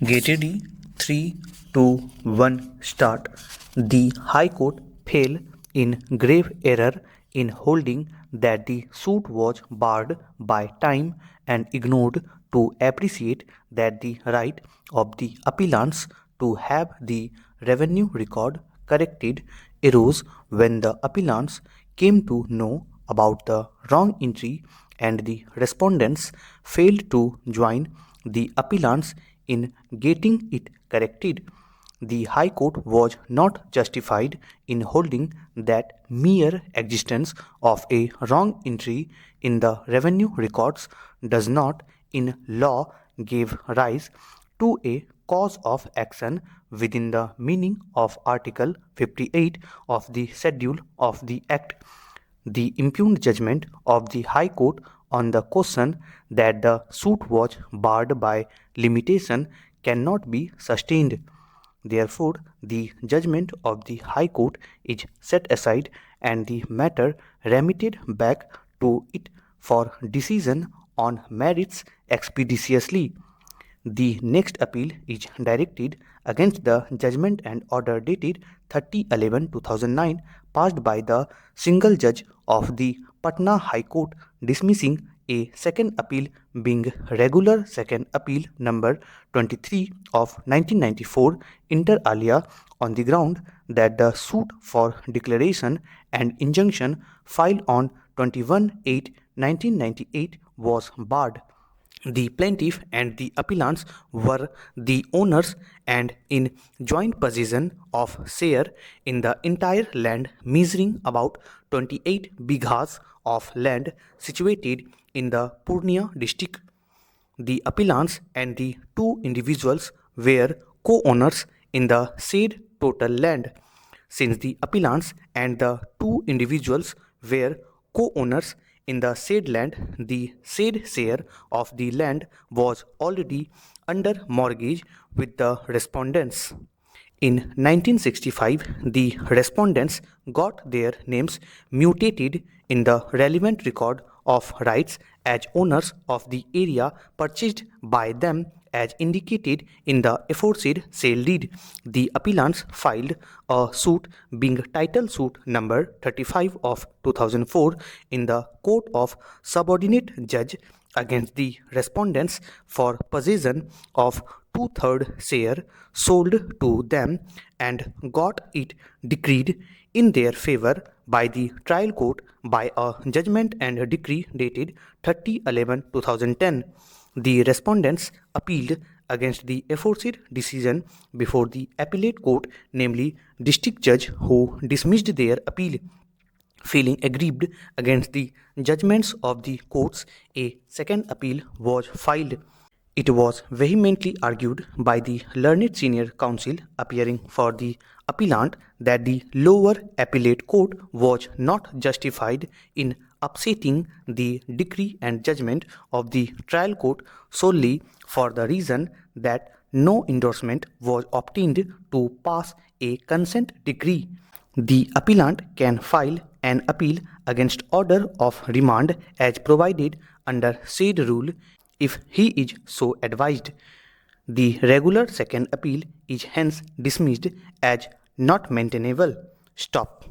Get ready, 3, 2, 1, start. The High Court fell in grave error in holding that the suit was barred by time and ignored to appreciate that the right of the appellants to have the revenue record corrected arose when the appellants came to know about the wrong entry and the respondents failed to join the appellants in getting it corrected. The High Court was not justified in holding that mere existence of a wrong entry in the revenue records does not, in law, give rise to a cause of action within the meaning of Article 58 of the Schedule of the Act. The impugned judgment of the High Court on the question that the suit was barred by limitation cannot be sustained. Therefore, the judgment of the High Court is set aside and the matter remitted back to it for decision on merits expeditiously. The next appeal is directed against the judgment and order dated 30/11/2009 passed by the single judge of the Patna High Court, dismissing a second appeal being regular second appeal number 23 of 1994 inter alia on the ground that the suit for declaration and injunction filed on 21/8/1998 was barred. The plaintiff and the appellants were the owners and in joint possession of share in the entire land measuring about 28 bighas of land situated in the Purnia district. The appellants and the two individuals were co-owners in the said total land. Since the appellants and the two individuals were co-owners in the said land, the said share of the land was already under mortgage with the respondents. In 1965, the respondents got their names mutated in the relevant record of rights as owners of the area purchased by them as indicated in the aforesaid sale deed. The appellants filed a suit being title suit number 35 of 2004 in the Court of Subordinate Judge against the respondents for possession of 2/3 share sold to them and got it decreed in their favor by the trial court by a judgment and decree dated 30/11/2010. The respondents appealed against the aforesaid decision before the appellate court, namely district judge, who dismissed their appeal. Feeling aggrieved against the judgments of the courts, a second appeal was filed. It was vehemently argued by the learned senior counsel appearing for the appellant that the lower appellate court was not justified in upsetting the decree and judgment of the trial court solely for the reason that no endorsement was obtained to pass a consent decree. The appellant can file an appeal against order of remand as provided under said rule if he is so advised. The regular second appeal is hence dismissed as not maintainable. Stop.